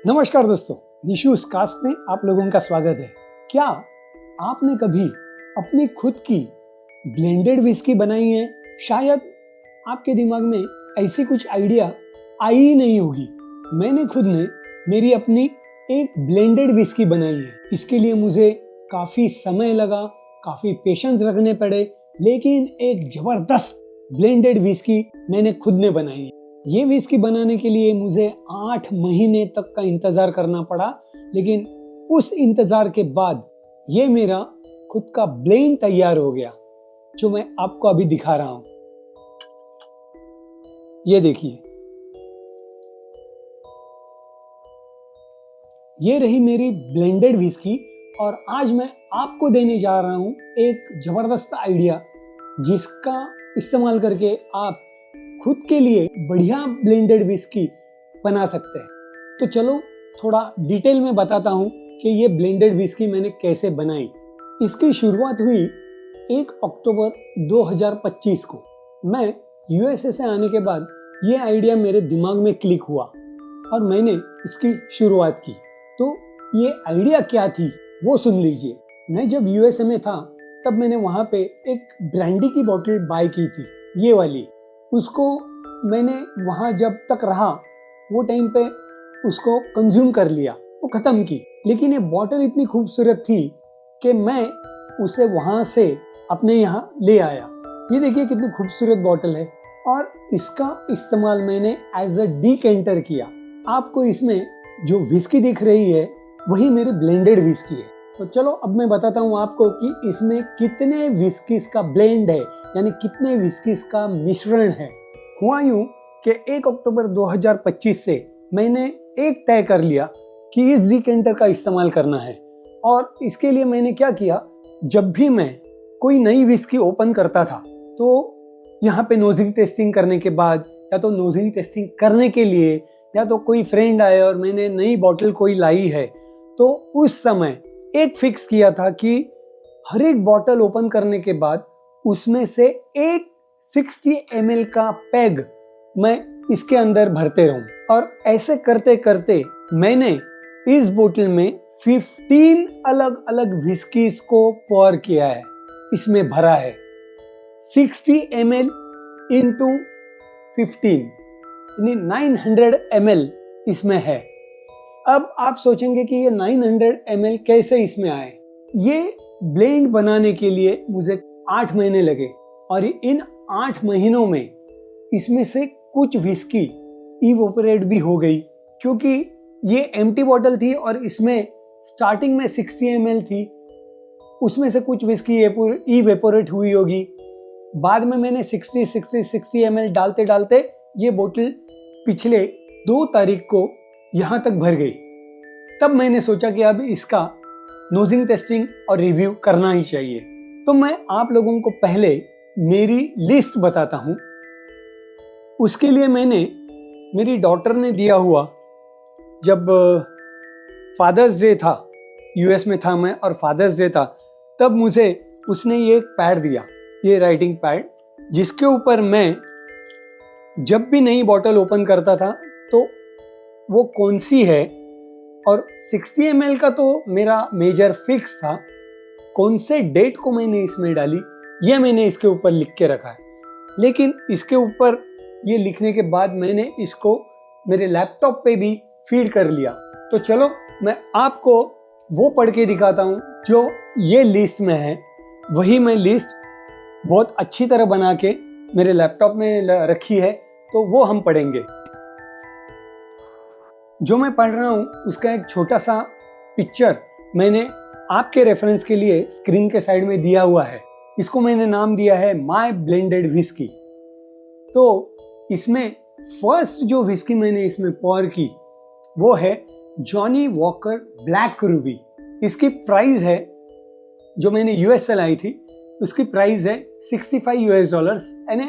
नमस्कार दोस्तों, निशूस कास्ट में आप लोगों का स्वागत है। क्या आपने कभी अपनी खुद की ब्लेंडेड विस्की बनाई है? शायद आपके दिमाग में ऐसी कुछ आइडिया आई ही नहीं होगी। मैंने खुद ने मेरी अपनी एक ब्लेंडेड विस्की बनाई है। इसके लिए मुझे काफ़ी समय लगा, काफ़ी पेशेंस रखने पड़े, लेकिन एक ज़बरदस्त ब्लेंडेड विस्की मैंने खुद ने बनाई है। ये विस्की बनाने के लिए मुझे 8 महीने तक का इंतज़ार करना पड़ा, लेकिन उस इंतज़ार के बाद ये मेरा खुद का ब्लेंड तैयार हो गया, जो मैं आपको अभी दिखा रहा हूँ। ये देखिए, ये रही मेरी ब्लेंडेड विस्की और आज मैं आपको देने जा रहा हूँ एक ज़बरदस्त आइडिया, जिसका इस्तेमाल करके आप खुद के लिए बढ़िया ब्लेंडेड विस्की बना सकते हैं। तो चलो थोड़ा डिटेल में बताता हूँ कि ये ब्लेंडेड विस्की मैंने कैसे बनाई। इसकी शुरुआत हुई 1 अक्टूबर 2025 को। मैं यूएसए से आने के बाद ये आइडिया मेरे दिमाग में क्लिक हुआ और मैंने इसकी शुरुआत की। तो ये आइडिया क्या थी वो सुन लीजिए। मैं जब यूएसए में था तब मैंने वहाँ पे एक ब्रांडी की बोतल बाय की थी, ये वाली। उसको मैंने वहाँ जब तक रहा वो टाइम पे उसको कंज्यूम कर लिया, वो ख़त्म की। लेकिन ये बॉटल इतनी खूबसूरत थी कि मैं उसे वहाँ से अपने यहाँ ले आया। ये देखिए कितनी खूबसूरत बॉटल है और इसका इस्तेमाल मैंने एज अ डिकेंटर किया। आपको इसमें जो विस्की दिख रही है वही मेरी ब्लेंडेड विस्की है। तो चलो अब मैं बताता हूँ आपको कि इसमें कितने विस्कीज का ब्लेंड है, यानी कितने विस्कीज का मिश्रण है। हुआ यूँ कि 1 अक्टूबर 2025 से मैंने एक तय कर लिया कि इस डिकेंटर का इस्तेमाल करना है। और इसके लिए मैंने क्या किया, जब भी मैं कोई नई विस्की ओपन करता था तो यहाँ पे नोजिंग टेस्टिंग करने के बाद, या तो नोजिंग टेस्टिंग करने के लिए, या तो कोई फ्रेंड आए और मैंने नई बॉटल कोई लाई है, तो उस समय एक फिक्स किया था कि हर एक बॉटल ओपन करने के बाद उसमें से एक 60 ml का पैग मैं इसके अंदर भरते रहूं। और ऐसे करते करते मैंने इस बोतल में 15 अलग अलग विस्कीज को पोर किया है, इसमें भरा है। 60 ml इंटू 15 यानी 900 ml इसमें है। अब आप सोचेंगे कि ये 900 ml कैसे इसमें आए। ये ब्लेंड बनाने के लिए मुझे 8 महीने लगे और इन 8 महीनों में इसमें से कुछ विस्की इवोपरेट भी हो गई, क्योंकि ये एम्प्टी बॉटल थी और इसमें स्टार्टिंग में 60 ml थी। उसमें से कुछ विस्की इवेपोरेट हुई होगी। बाद में मैंने 60 ml डालते डालते ये बोतल पिछले 2 तारीख को यहाँ तक भर गई। तब मैंने सोचा कि अब इसका नोजिंग टेस्टिंग और रिव्यू करना ही चाहिए। तो मैं आप लोगों को पहले मेरी लिस्ट बताता हूँ। उसके लिए मैंने, मेरी डॉटर ने दिया हुआ, जब फादर्स डे था, यूएस में था मैं और फादर्स डे था, तब मुझे उसने ये एक पैड दिया, ये राइटिंग पैड, जिसके ऊपर मैं जब भी नई बॉटल ओपन करता था तो वो कौन सी है, और 60 ml का तो मेरा मेजर फिक्स था, कौन से डेट को मैंने इसमें डाली ये मैंने इसके ऊपर लिख के रखा है। लेकिन इसके ऊपर ये लिखने के बाद मैंने इसको मेरे लैपटॉप पे भी फीड कर लिया। तो चलो मैं आपको वो पढ़ के दिखाता हूँ जो ये लिस्ट में है। वही मैं लिस्ट बहुत अच्छी तरह बना के मेरे लैपटॉप में रखी है, तो वो हम पढ़ेंगे। जो मैं पढ़ रहा हूँ उसका एक छोटा सा पिक्चर मैंने आपके रेफरेंस के लिए स्क्रीन के साइड में दिया हुआ है। इसको मैंने नाम दिया है माय ब्लेंडेड विस्की। तो इसमें फर्स्ट जो विस्की मैंने इसमें पोर की वो है जॉनी वॉकर ब्लैक रूबी। इसकी प्राइस है, जो मैंने यूएस से लाई थी, उसकी प्राइस है $65, यानी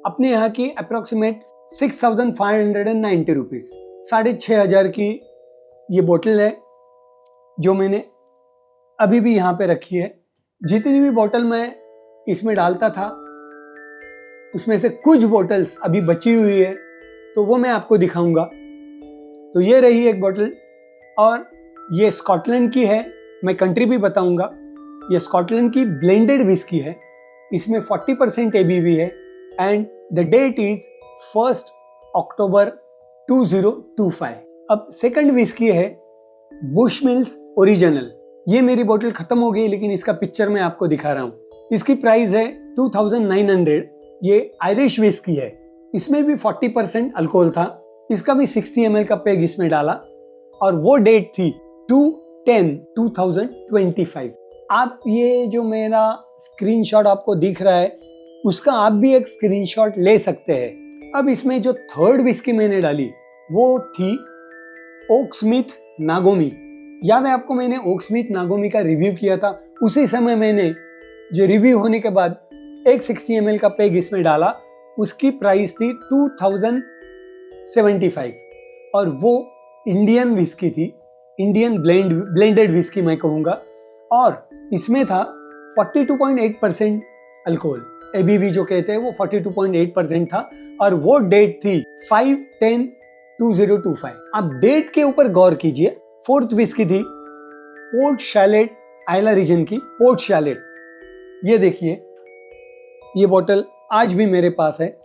अपने यहाँ की अप्रोक्सीमेट 6590 रुपीज़, 6500 की ये बोतल है, जो मैंने अभी भी यहाँ पे रखी है। जितनी भी बोतल मैं इसमें डालता था उसमें से कुछ बोतल्स अभी बची हुई है, तो वो मैं आपको दिखाऊंगा। तो ये रही एक बोतल, और ये स्कॉटलैंड की है, मैं कंट्री भी बताऊंगा। ये स्कॉटलैंड की ब्लेंडेड विस्की है, इसमें 40% एबीवी है एंड द डेट इज 1 अक्टूबर 2025। अब सेकंड विस्की है बुशमिल्स ओरिजिनल। ये मेरी बोतल खत्म हो गई, लेकिन इसका पिक्चर मैं आपको दिखा रहा हूँ। इसकी प्राइस है 2900। ये आयरिश विस्की है, इसमें भी 40% अल्कोहल था। इसका भी 60 ml का पेग इसमें डाला और वो डेट थी 2/10/2025। आप ये जो मेरा स्क्रीनशॉट आपको दिख रहा है, उसका आप भी एक स्क्रीनशॉट ले सकते हैं। अब इसमें जो थर्ड विस्की मैंने डाली वो थी ओकस्मिथ नागोमी। याद है आपको, मैंने ओकस्मिथ नागोमी का रिव्यू किया था। उसी समय मैंने जो रिव्यू होने के बाद एक 60 ml का पेग इसमें डाला, उसकी प्राइस थी 2075 और वो इंडियन विस्की थी, इंडियन ब्लेंडेड विस्की मैं कहूँगा। और इसमें था 42.8% अल्कोहल, एबीवी जो कहते हैं वो 42.8% था और वो डेट थी 5/10/2025। आप डेट के ऊपर गौर कीजिए। फोर्थ विस्की थी पोर्ट शैलेट, आइला रीजन की पोर्ट शैलेट। ये देखिए, ये बोतल आज भी मेरे पास है।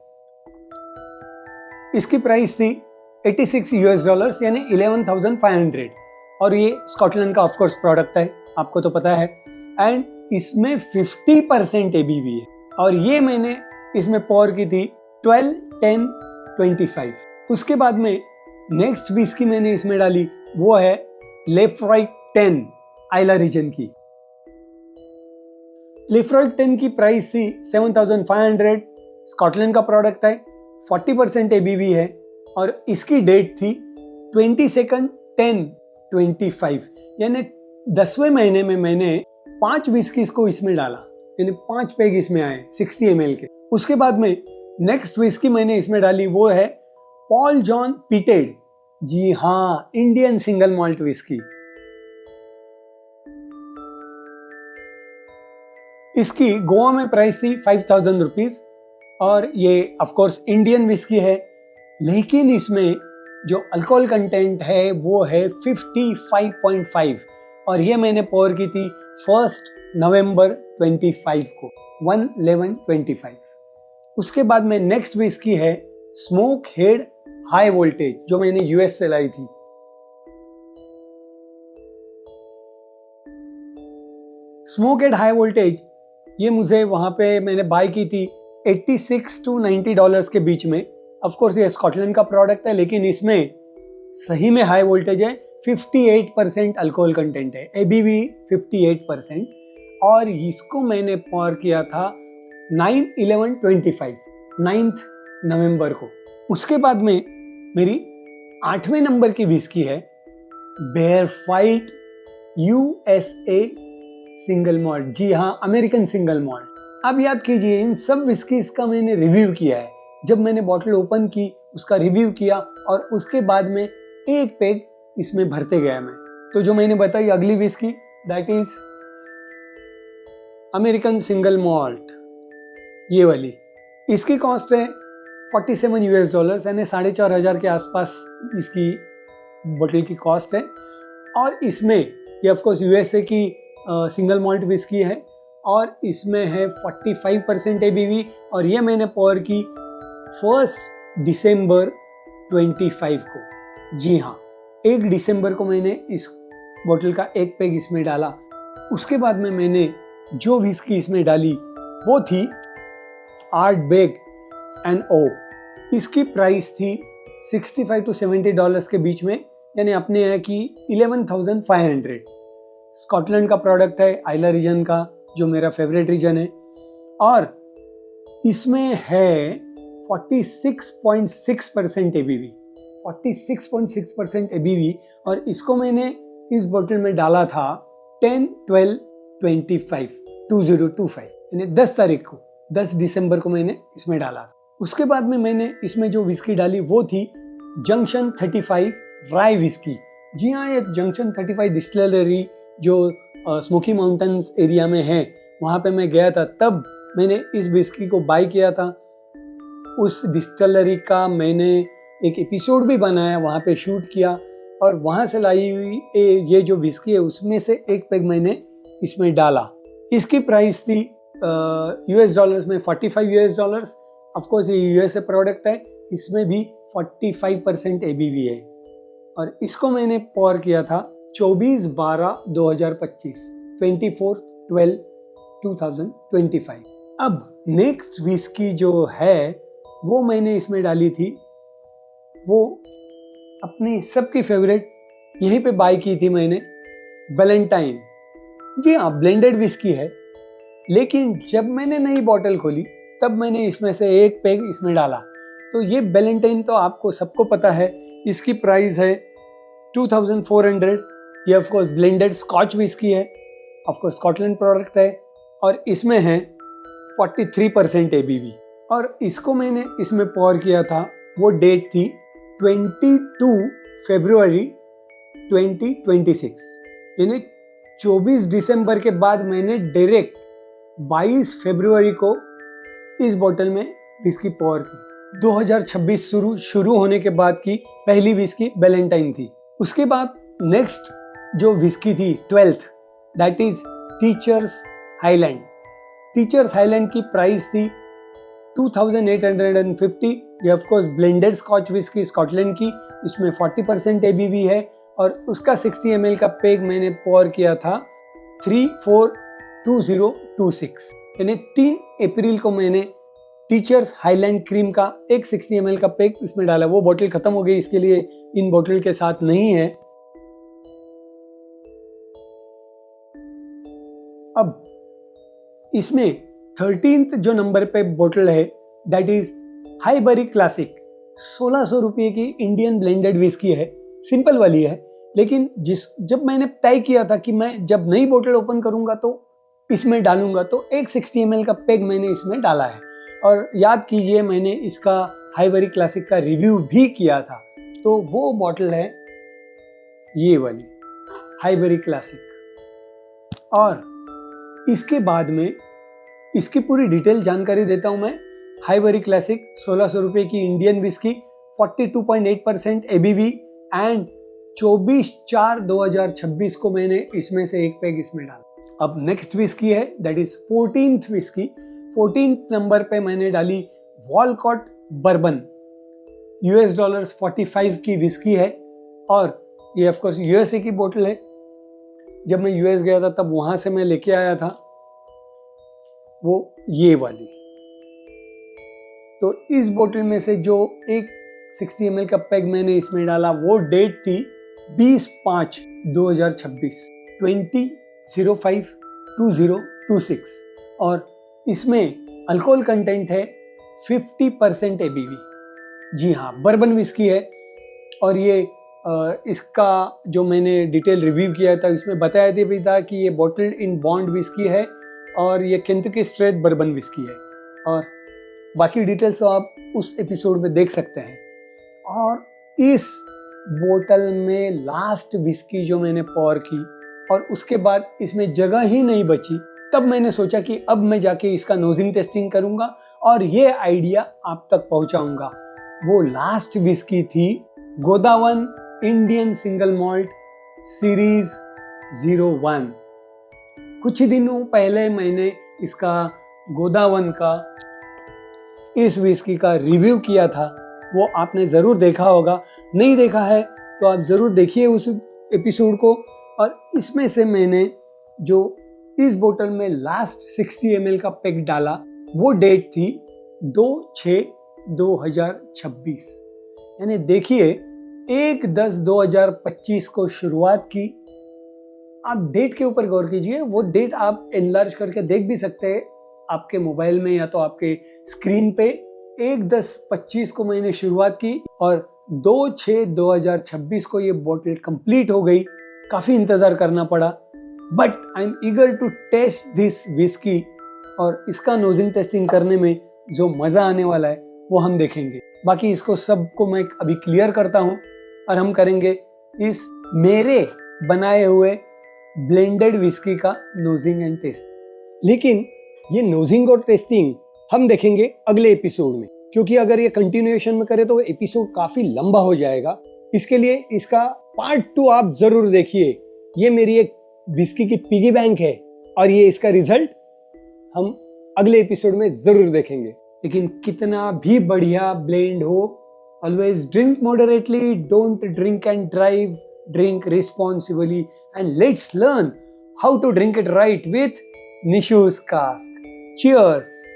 इसकी प्राइस थी $86 यानी 11,500 और ये स्कॉटलैंड का ऑफकोर्स प्रोडक्ट है, आपको तो पता है। एंड इसमें 50% एबीवी है और ये मैंने इसमें पॉर की थी 12/10/25। उसके बाद में नेक्स्ट विस्की मैंने इसमें डाली वो है लेफ्रॉय 10 आइला रीजन की। लेफ्रॉय 10 की प्राइस थी 7,500, स्कॉटलैंड का प्रोडक्ट है, 40% एबीवी है और इसकी डेट थी 22/10/25 यानी 10वें महीने में मैंने 5 विस्कीज को इसमें डाला, यानी 5 पेग इसमें आए 60 ml के। उसके बाद में नेक्स्ट विस्की मैंने इसमें डाली वो है पॉल जॉन पीटेड। जी हाँ, इंडियन सिंगल मॉल्ट विस्की। इसकी गोवा में प्राइस थी 5,000 रुपीज और ये ऑफकोर्स इंडियन विस्की है, लेकिन इसमें जो अल्कोहल कंटेंट है वो है 55.5 और ये मैंने पोर की थी 1 नवंबर 25 को 1/11/25। उसके बाद में नेक्स्ट विस्की है स्मोक हेड हाई वोल्टेज, जो मैंने यूएस से लाई थी। स्मोक हेड हाई वोल्टेज ये मुझे वहां पे मैंने बाय की थी $86 to $90 के बीच में। ऑफ कोर्स ये स्कॉटलैंड का प्रोडक्ट है, लेकिन इसमें सही में हाई वोल्टेज है, 58% अल्कोहल कंटेंट है, एबीवी 58% और इसको मैंने पॉर किया था 9/11/25 9 नवंबर को। उसके बाद में मेरी 8वें नंबर की विस्की है bear fight USA single malt. जी हाँ, अमेरिकन सिंगल मॉल्ट। अब याद कीजिए, इन सब विस्कीज का मैंने रिव्यू किया है। जब मैंने बॉटल ओपन की उसका रिव्यू किया और उसके बाद में एक पेग इसमें भरते गया मैं। तो जो मैंने बताई अगली whisky that is American single malt, ये वाली। इसकी कॉस्ट है $47 यानी 4,500 के आसपास इसकी बोतल की कॉस्ट है और इसमें ये ऑफकोर्स यूएसए की सिंगल मॉल्ट विस्की है और इसमें है 45% एबीवी और ये मैंने पॉर की 1 दिसंबर 25 को। जी हाँ, 1 दिसंबर को मैंने इस बोतल का एक पेग इसमें डाला। उसके बाद में मैंने जो विस्की इसमें डाली वो थी आर्टबेक N.O. इसकी प्राइस थी $65 to $70 के बीच में, यानी अपने है कि 11,500। स्कॉटलैंड का प्रोडक्ट है, आइला रीजन का, जो मेरा फेवरेट रीजन है और इसमें है 46.6% एबीवी, 46.6% एबीवी और इसको मैंने इस बोतल में डाला था 10/12/25 यानी 10 तारीख को, 10 दिसंबर को मैंने इसमें डाला। उसके बाद में मैंने इसमें जो विस्की डाली वो थी जंक्शन 35 राय विस्की। जी हाँ, ये जंक्शन 35 डिस्टिलरी जो स्मोकी माउंटेन्स एरिया में है, वहाँ पे मैं गया था, तब मैंने इस विस्की को बाय किया था। उस डिस्टिलरी का मैंने एक एपिसोड भी बनाया, वहाँ पे शूट किया और वहाँ से लाई हुई ये जो विस्की है उसमें से एक पैग मैंने इसमें डाला। इसकी प्राइस थी यूएस डॉलर्स में $45। ऑफकोर्स ये यूएसए प्रोडक्ट है, इसमें भी 45% एबीवी है और इसको मैंने पॉर किया था 24/12/2025, 24/12/2025। अब नेक्स्ट विस्की जो है वो मैंने इसमें डाली थी, वो अपनी सबकी फेवरेट, यहीं पे बाय की थी मैंने, वैलेंटाइन। जी हाँ, ब्लेंडेड विस्की है, लेकिन जब मैंने नई बॉटल खोली तब मैंने इसमें से एक पैग इसमें डाला। तो ये वैलेंटाइन तो आपको सबको पता है, इसकी प्राइस है 2400। ये ऑफकोर्स ब्लेंडेड स्कॉच विस्की है, ऑफकोर्स स्कॉटलैंड प्रोडक्ट है और इसमें है 43% एबीवी। और इसको मैंने इसमें पॉर किया था, वो डेट थी 22 फरवरी 2026, यानी 24 दिसंबर के बाद मैंने डायरेक्ट 22 फरवरी को इस बोतल में विस्की पॉर की। 2026 शुरू होने के बाद की पहली विस्की वैलेंटाइन थी। उसके बाद नेक्स्ट जो विस्की थी 12th, that is Teacher's Highland. Teacher's Highland की प्राइस थी 2850। ये of course blended Scotch whisky Scotland की, इसमें 40% एबीवी है और उसका 60 ml का पैग मैंने पॉर किया था 3/4/2026, यानी 3 अप्रैल को मैंने टीचर्स हाईलैंड क्रीम का एक 60 ml का पैग इसमें डाला। वो बोतल खत्म हो गई, इसके लिए इन बोतल के साथ नहीं है। अब इसमें 13th जो नंबर पे बोतल है दैट इज हाईबरी क्लासिक। 1600 रुपये की इंडियन ब्लेंडेड विस्की है, सिंपल वाली है, लेकिन जब मैंने तय किया था कि मैं जब नई बोतल ओपन करूंगा तो इसमें डालूंगा, तो एक 60 ml का पैग मैंने इसमें डाला है। और याद कीजिए मैंने इसका हाईबरी क्लासिक का रिव्यू भी किया था, तो वो बोतल है ये वाली हाईबरी क्लासिक। और इसके बाद में इसकी पूरी डिटेल जानकारी देता हूं मैं। हाईबरी क्लासिक 1600 रुपये की इंडियन विस्की, 42.8% एबीवी एंड 24/4/2026 को मैंने इसमें से एक पैग इसमें डाला। अब नेक्स्ट विस्की है that is 14th whisky. 14th number पे मैंने डाली वॉलकॉट बर्बन। यूएस डॉलर्स 45 की विस्की है और ये ऑफकोर्स यूएसए की बोतल है। जब मैं यूएस गया था तब वहां से मैं लेके आया था वो ये वाली। तो इस बोतल में से जो एक 60 ml का पैग मैंने इसमें डाला वो डेट थी 20/5/2026, 20/05/2026 और इसमें अल्कोहल कंटेंट है 50% एबीवी। जी हाँ, बर्बन विस्की है और ये इसका जो मैंने डिटेल रिव्यू किया था इसमें बताया भी था कि ये बॉटल्ड इन बॉन्ड विस्की है और ये केंटकी स्ट्रेट बर्बन विस्की है और बाकी डिटेल्स तो आप उस एपिसोड में देख सकते हैं। और इस बोतल में लास्ट विस्की जो मैंने पॉर की और उसके बाद इसमें जगह ही नहीं बची, तब मैंने सोचा कि अब मैं जाके इसका नोजिंग टेस्टिंग करूंगा और ये आइडिया आप तक पहुंचाऊंगा। वो लास्ट विस्की थी godawan Indian single malt series 01। कुछ ही दिनों पहले मैंने इसका गोदावन का इस विस्की का रिव्यू किया था, वो आपने ज़रूर देखा होगा। नहीं देखा है तो आप ज़रूर देखिए उस एपिसोड को। और इसमें से मैंने जो इस बोतल में लास्ट 60 ml का पैक डाला वो डेट थी 2/6/2026, यानी देखिए 1/10/2025 को शुरुआत की। आप डेट के ऊपर गौर कीजिए, वो डेट आप एनलार्ज करके देख भी सकते हैं आपके मोबाइल में या तो आपके स्क्रीन पे। 1/10/25 को मैंने शुरुआत की और 2/6/2026 को ये बोतल कंप्लीट हो गई। काफ़ी इंतज़ार करना पड़ा, but I am eager to taste this whisky और इसका नोजिंग टेस्टिंग करने में जो मज़ा आने वाला है वो हम देखेंगे। बाकी इसको सबको मैं अभी क्लियर करता हूँ और हम करेंगे इस मेरे बनाए हुए ब्लेंडेड विस्की का नोजिंग एंड टेस्ट। लेकिन ये नोजिंग और टेस्टिंग हम देखेंगे अगले एपिसोड में। क्योंकि अगर ये कंटिन्यूएशन में करे तो एपिसोड काफी लंबा हो जाएगा। इसके लिए इसका पार्ट 2 आप जरूर देखिए। ये मेरी एक विस्की की पिगी बैंक है और ये इसका रिजल्ट हम अगले एपिसोड में जरूर देखेंगे। लेकिन कितना भी बढ़िया ब्लेंड हो, always drink moderately, don't drink and drive, drink responsibly and let's learn how to drink it right with निशूज कास्क। Cheers!